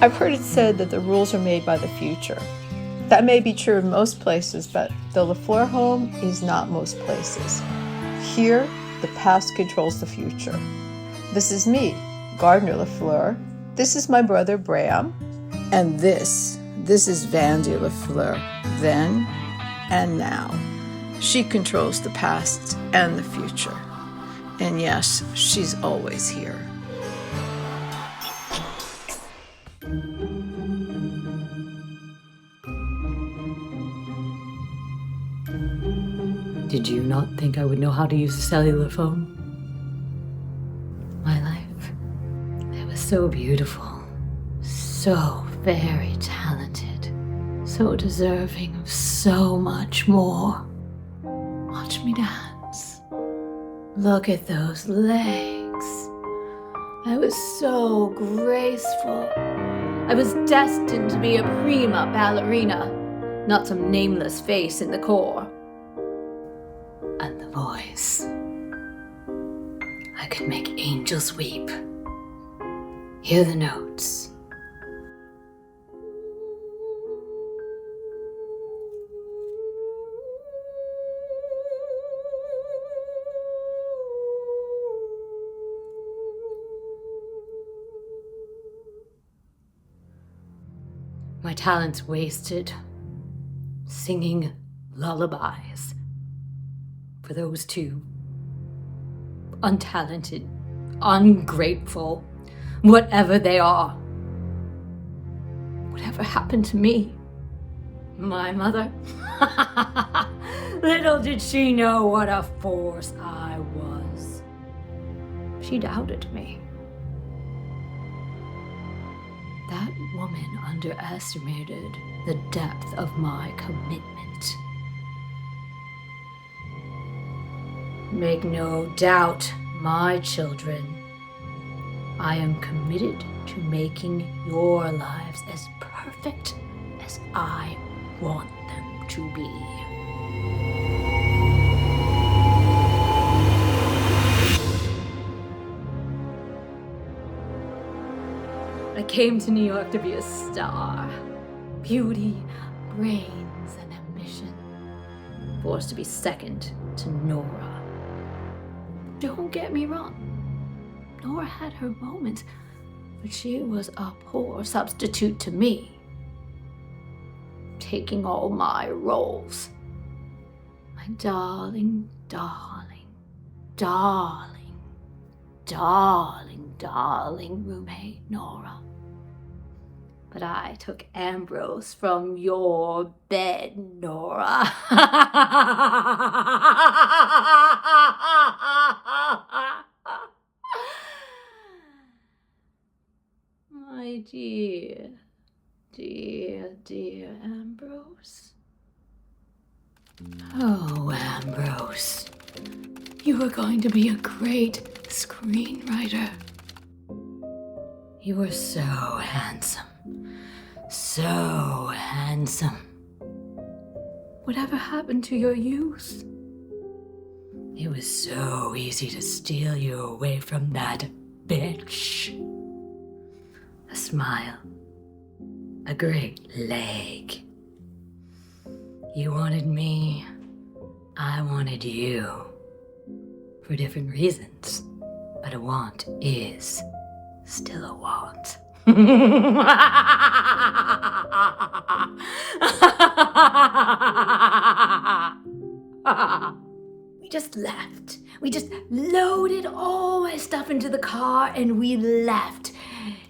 I've heard it said that the rules are made by the future. That may be true in most places, but the LaFleur home is not most places. Here, the past controls the future. This is me, Gardener LaFleur. This is my brother Bram. And this is Vandy LaFleur, then and now. She controls the past and the future. And yes, she's always here. Did you not think I would know how to use a cellular phone? My life, it was so beautiful, so very talented, so deserving of so much more. Watch me dance. Look at those legs. I was so graceful. I was destined to be a prima ballerina, not some nameless face in the core. And the voice. I could make angels weep. Hear the notes. My talents wasted, singing lullabies for those two. Untalented, ungrateful, whatever they are. Whatever happened to me? My mother? Little did she know what a force I was. She doubted me. That woman underestimated the depth of my commitment. Make no doubt, my children, I am committed to making your lives as perfect as I want them to be. I came to New York to be a star. Beauty, brains, and ambition. Forced to be second to Nora. Don't get me wrong. Nora had her moments, but she was a poor substitute to me. Taking all my roles. My darling, darling, darling, darling, darling roommate, Nora. But I took Ambrose from your bed, Nora. My dear, dear, dear Ambrose. Oh, Ambrose. You are going to be a great screenwriter. You were so handsome. So handsome. Whatever happened to your youth? It was so easy to steal you away from that bitch. A smile. A great leg. You wanted me. I wanted you. For different reasons. But a want is still a want. We just left. We just loaded all my stuff into the car and we left.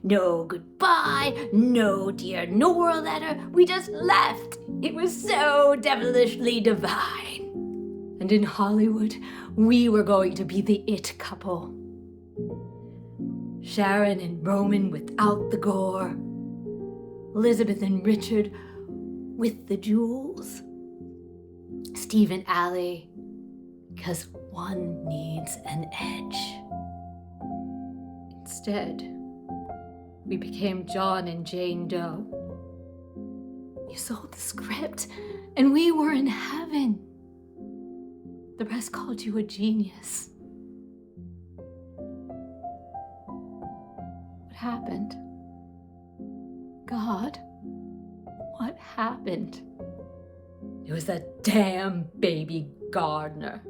No goodbye, no dear Nora letter. We just left. It was so devilishly divine. And in Hollywood, we were going to be the it couple. Sharon and Roman without the gore. Elizabeth and Richard with the jewels. Steve and Allie, because one needs an edge. Instead, we became John and Jane Doe. You sold the script, and we were in heaven. The press called you a genius. What happened? God, what happened? It was that damn baby gardener.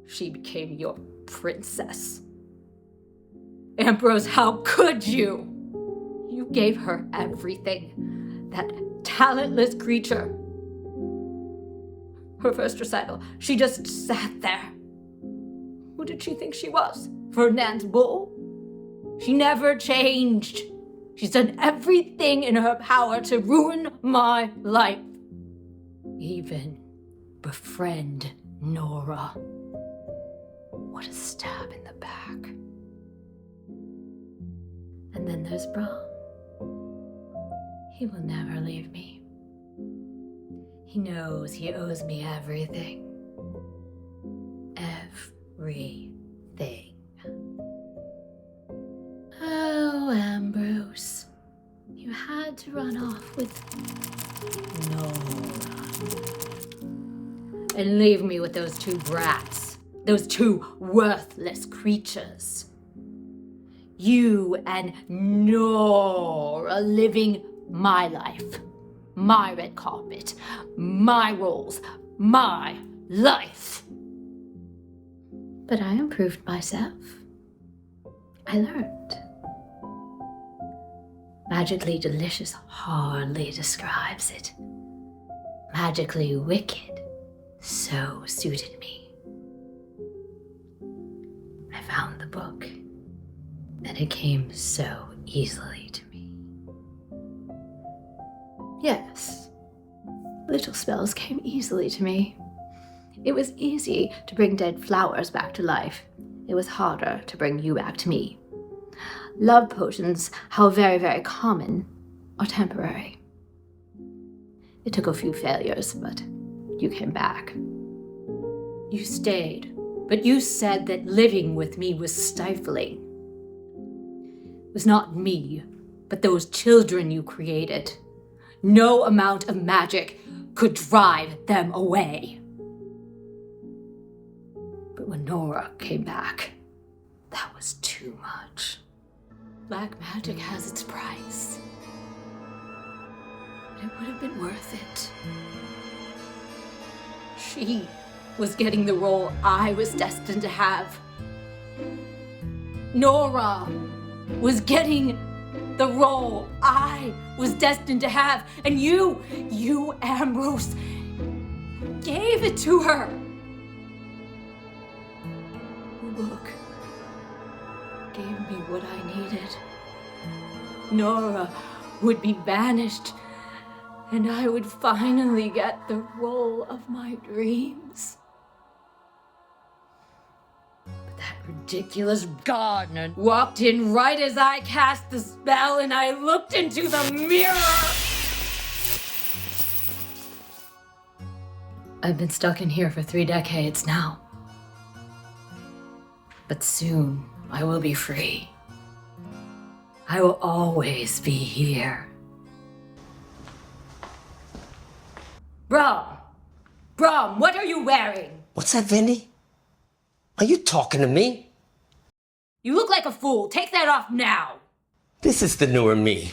She became your princess. Ambrose, how could you? You gave her everything. That talentless creature. Her first recital, she just sat there. Who did she think she was? Ferdinand's bull? She never changed. She's done everything in her power to ruin my life. Even befriend Nora. What a stab in the back. And then there's Bram. He will never leave me. He knows he owes me everything. Everything. Oh, Ambrose. You had to run off with Nora. And leave me with those two brats. Those two worthless creatures. You and Nora living my life. My red carpet. My roles. My life. But I improved myself. I learned. Magically delicious hardly describes it. Magically wicked so suited me. I found the book, and it came so easily to me. Yes, little spells came easily to me. It was easy to bring dead flowers back to life. It was harder to bring you back to me. Love potions, how very, very common, are temporary. It took a few failures, but you came back. You stayed, but you said that living with me was stifling. It was not me, but those children you created. No amount of magic could drive them away. But when Nora came back, that was too much. Black magic has its price. But it would have been worth it. She was getting the role I was destined to have. Nora was getting the role I was destined to have. And you, Ambrose, gave it to her. The book gave me what I needed. Nora would be banished, and I would finally get the role of my dreams. But that ridiculous gardener walked in right as I cast the spell, and I looked into the mirror. I've been stuck in here for 3 decades now. But soon I will be free. I will always be here. Bram, what are you wearing? What's that, Vandy? Are you talking to me? You look like a fool. Take that off now. This is the newer me.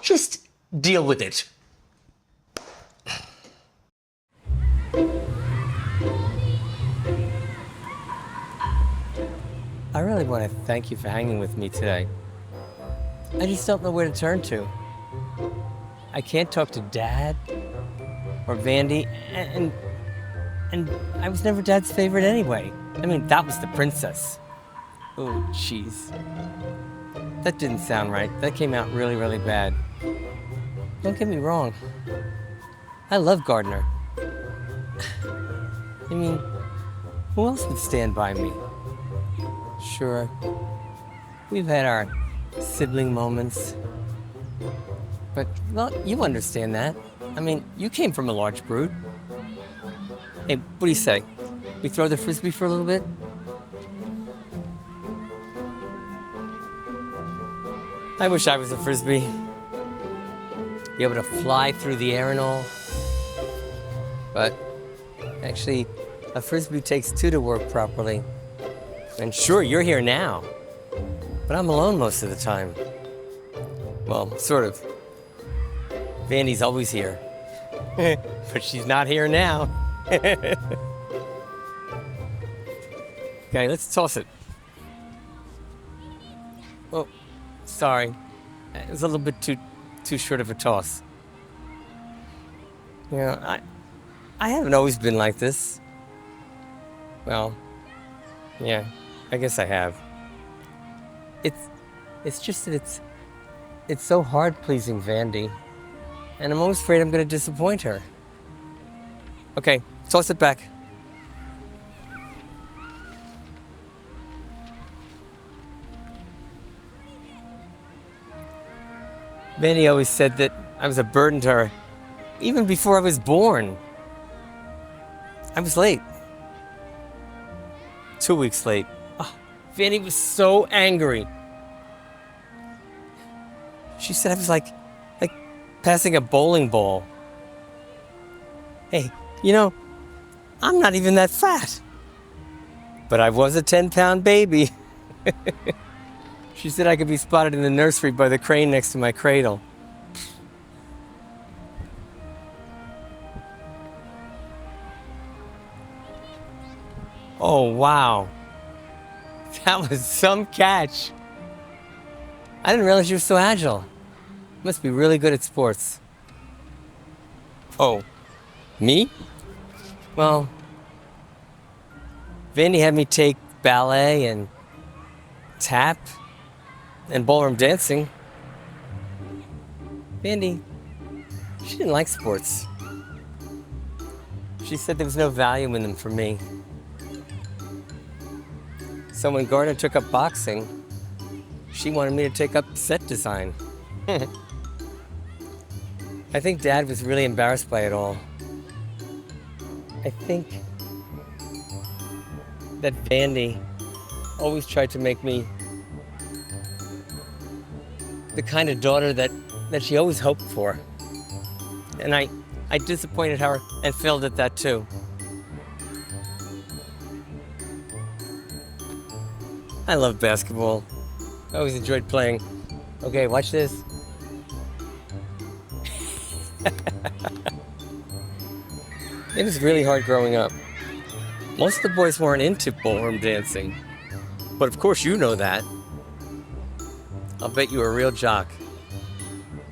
Just deal with it. I really want to thank you for hanging with me today. I just don't know where to turn to. I can't talk to Dad or Vandy, and I was never Dad's favorite anyway. I mean, that was the princess. Oh, jeez. That didn't sound right. That came out really, really bad. Don't get me wrong. I love Gardner. I mean, who else would stand by me? Sure, we've had our sibling moments, but, well, you understand that. I mean, you came from a large brood. Hey, what do you say? We throw the frisbee for a little bit? I wish I was a frisbee. Be able to fly through the air and all. But, actually, a frisbee takes 2 to work properly. And sure, you're here now, but I'm alone most of the time. Well, sort of. Vandy's always here. But she's not here now. Okay, let's toss it. Oh, sorry. It was a little bit too short of a toss. You know, I haven't always been like this. Well, yeah, I guess I have. It's just that it's so hard pleasing Vandy, and I'm always afraid I'm going to disappoint her. Okay, toss it back. Vandy always said that I was a burden to her, even before I was born. I was late. 2 weeks late. Oh, Vandy was so angry. She said I was like passing a bowling ball. Hey, you know, I'm not even that fat. But I was a 10-pound baby. She said I could be spotted in the nursery by the crane next to my cradle. Oh, wow. That was some catch. I didn't realize you were so agile. Must be really good at sports. Oh, me? Well, Vandy had me take ballet and tap and ballroom dancing. Vandy, she didn't like sports. She said there was no value in them for me. So when Gardner took up boxing, she wanted me to take up set design. I think Dad was really embarrassed by it all. I think that Vandy always tried to make me the kind of daughter that she always hoped for. And I disappointed her and failed at that too. I love basketball. I always enjoyed playing. Okay, watch this. It was really hard growing up. Most of the boys weren't into ballroom dancing. But of course you know that. I'll bet you were a real jock.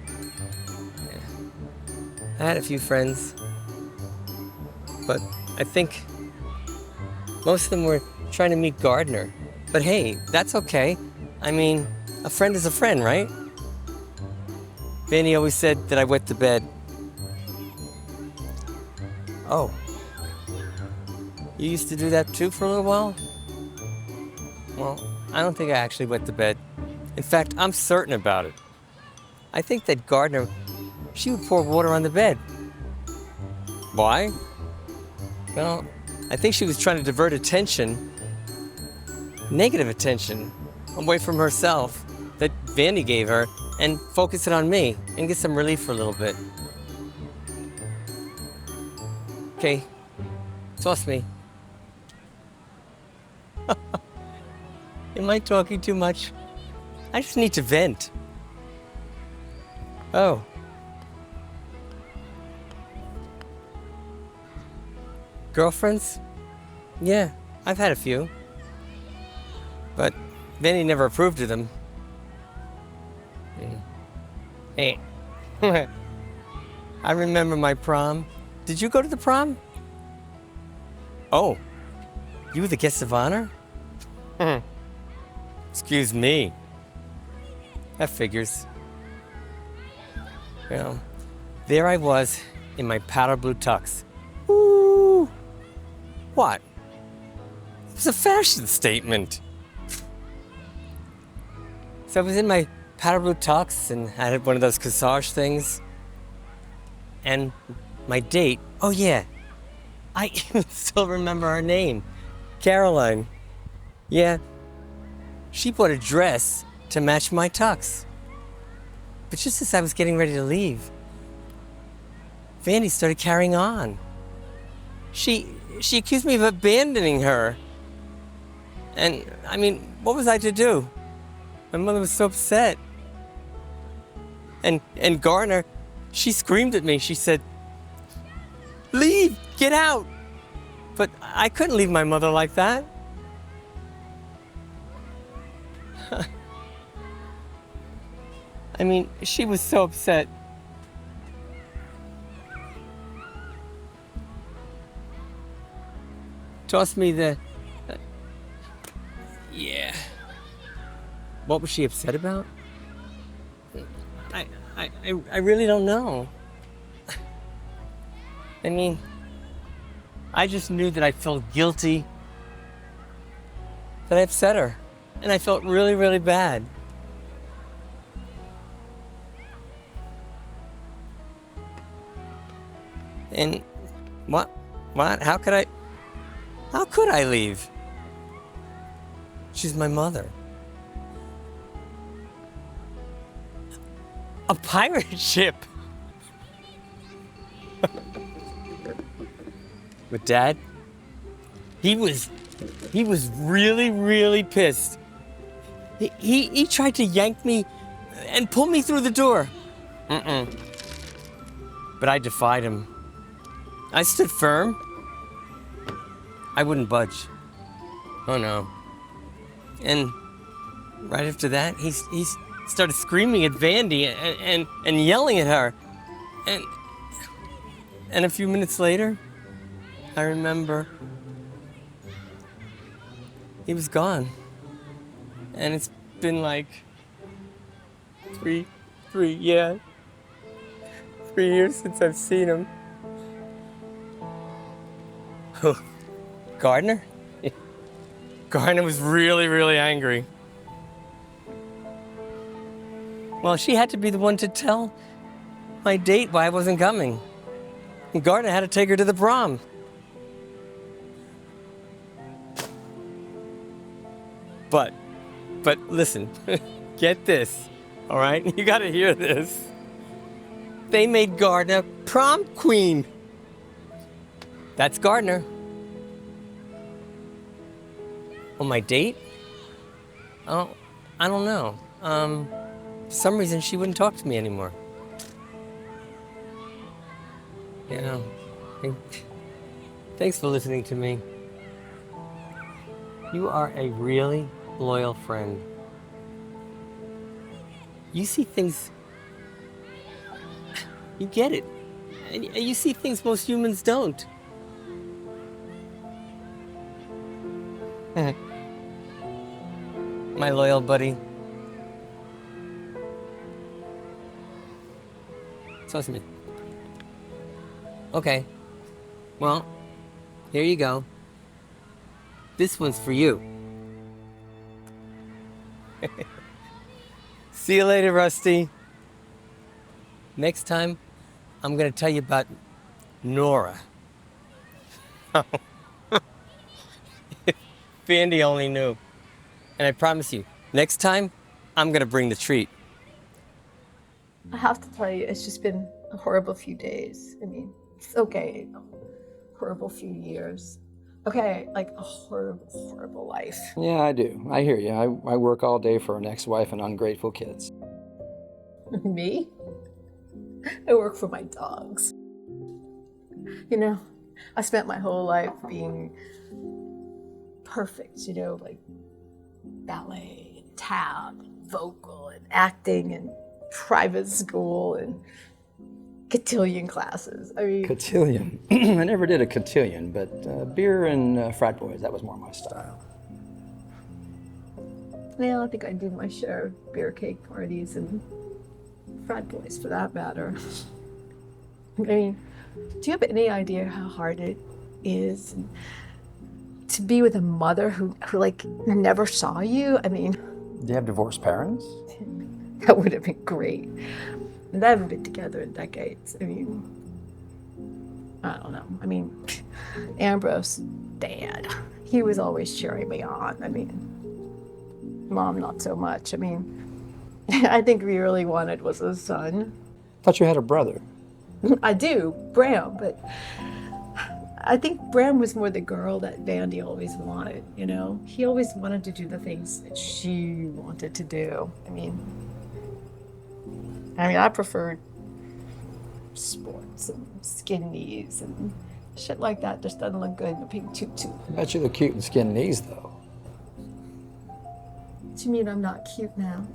Yeah. I had a few friends. But I think most of them were trying to meet Gardner. But hey, that's okay. I mean, a friend is a friend, right? Vandy always said that I wet the bed. Oh. You used to do that too for a little while? Well, I don't think I actually wet the bed. In fact, I'm certain about it. I think that Gardner, she would pour water on the bed. Why? Well, I think she was trying to divert attention, negative attention, away from herself that Vandy gave her and focus it on me and get some relief for a little bit. Okay, toss me. Am I talking too much? I just need to vent. Oh. Girlfriends? Yeah, I've had a few. But Vandy never approved of them. Hey. I remember my prom. Did you go to the prom? Oh, you were the guest of honor? Excuse me. That figures. Well, there I was in my powder blue tux. Ooh. What? It was a fashion statement. So I was in my powder blue tux and I had one of those corsage things. And my date, oh yeah, I still remember her name, Caroline. Yeah, she bought a dress to match my tux. But just as I was getting ready to leave, Vandy started carrying on. She accused me of abandoning her. And I mean, what was I to do? My mother was so upset. And Garner, she screamed at me. She said, "Leave, get out." But I couldn't leave my mother like that. I mean, she was so upset. Tossed me the... yeah. What was she upset about? I really don't know. I mean, I just knew that I felt guilty that I upset her. And I felt really, really bad. And what? How could I leave? She's my mother. A pirate ship. With Dad, he was really, really pissed. He tried to yank me and pull me through the door. But I defied him. I stood firm. I wouldn't budge. Oh no. And right after that, he started screaming at Vandy and yelling at her. And a few minutes later, I remember he was gone. And it's been like 3 years since I've seen him. Gardner? Gardner was really, really angry. Well, she had to be the one to tell my date why I wasn't coming. And Gardner had to take her to the prom. But listen, get this, all right? You gotta hear this. They made Gardner prom queen. That's Gardner. On my date? Oh, I don't know. For some reason she wouldn't talk to me anymore. You know, thanks for listening to me. You are a really loyal friend. You see things, you get it. And you see things most humans don't. My loyal buddy. So sweet. Okay. Well, here you go. This one's for you. See you later, Rusty. Next time, I'm gonna tell you about Nora. If Vandy only knew. And I promise you, next time, I'm gonna bring the treat. I have to tell you, it's just been a horrible few days. I mean, it's okay, horrible few years. Okay, like a horrible, horrible life. Yeah, I do. I hear you. I work all day for an ex-wife and ungrateful kids. Me? I work for my dogs. You know, I spent my whole life being perfect, you know, like ballet and tap and vocal and acting and private school and cotillion classes. I mean... Cotillion. I never did a cotillion, but beer and frat boys, that was more my style. Well, I think I do my share of beer cake parties and frat boys for that matter. I mean, do you have any idea how hard it is to be with a mother who like never saw you? I mean... Do you have divorced parents? That would have been great. They haven't been together in decades. I mean, I don't know. I mean, Ambrose, Dad, he was always cheering me on. I mean, Mom, not so much. I mean, I think we really wanted was a son. Thought you had a brother. I do, Bram, but I think Bram was more the girl that Vandy always wanted, you know? He always wanted to do the things that she wanted to do. I mean, I mean, I preferred sports and skin knees and shit like that. Just doesn't look good in a pink tutu. I bet you look cute in skin knees, though. What do you mean I'm not cute now?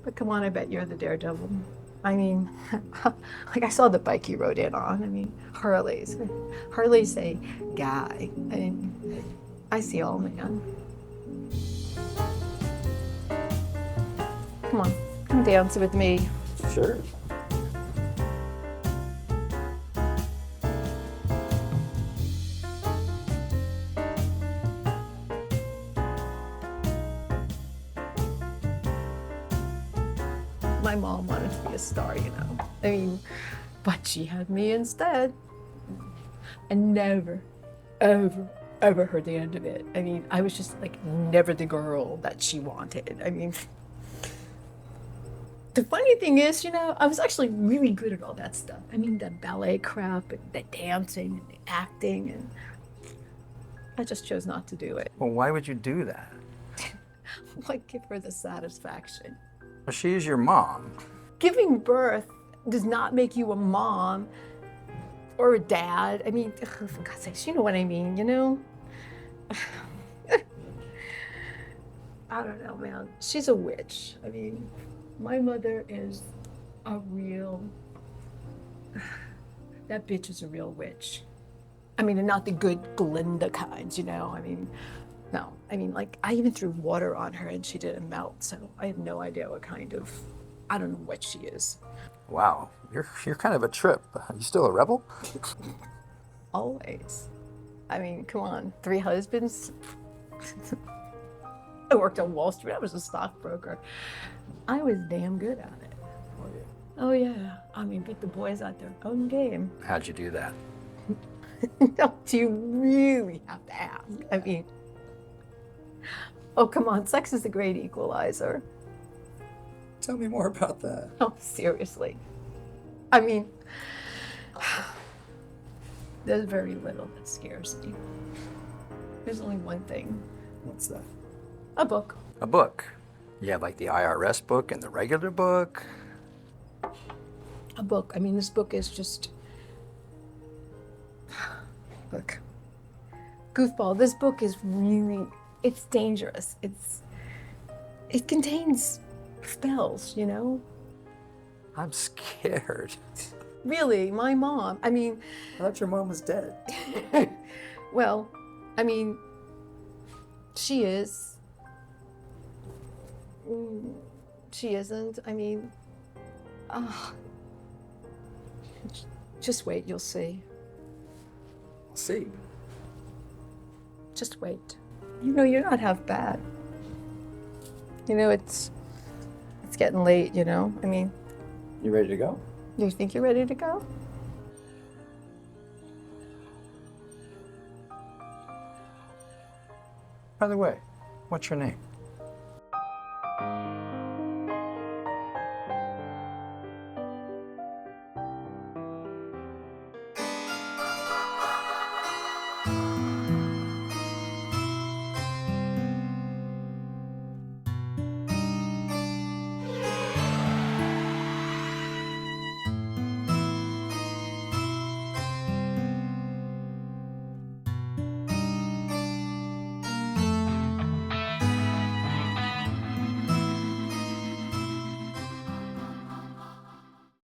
But come on, I bet you're the daredevil. I mean, like I saw the bike you rode in on. I mean, Harley's. Harley's a guy. I mean, I see all man. Come on, come dance with me. Sure. My mom wanted to be a star, you know. I mean, but she had me instead. I never, ever heard the end of it. I mean, I was just like never the girl that she wanted. I mean, the funny thing is, you know, I was actually really good at all that stuff. I mean, the ballet crap and the dancing and the acting, and I just chose not to do it. Well, why would you do that? Why give her the satisfaction? Well, she's your mom. Giving birth does not make you a mom or a dad. I mean, ugh, for God's sakes, you know what I mean, you know? I don't know, man. She's a witch. I mean, my mother is a real... That bitch is a real witch. I mean, and not the good Glinda kinds, you know? I mean, no. I mean, like, I even threw water on her and she didn't melt, so I have no idea what kind of... I don't know what she is. Wow, you're kind of a trip. You still a rebel? Always. I mean, come on, 3 husbands? I worked on Wall Street. I was a stockbroker. I was damn good at it. Oh yeah. I mean, beat the boys at their own game. How'd you do that? Do you really have to ask? I mean, oh come on, sex is the great equalizer. Tell me more about that. Oh, seriously. I mean, there's very little that scares me. There's only one thing. What's that? A book. A book. You have like the IRS book and the regular book. A book. I mean, this book is just... Look. Goofball, this book is really... It's dangerous. It contains spells, you know? I'm scared. Really, my mom, I mean... I thought your mom was dead. Well, I mean, she is. She isn't. I mean, just wait, you'll see. I'll see. Just wait. You know, you're not half bad. You know, it's getting late, you know? I mean... You ready to go? You think you're ready to go? By the way, what's your name?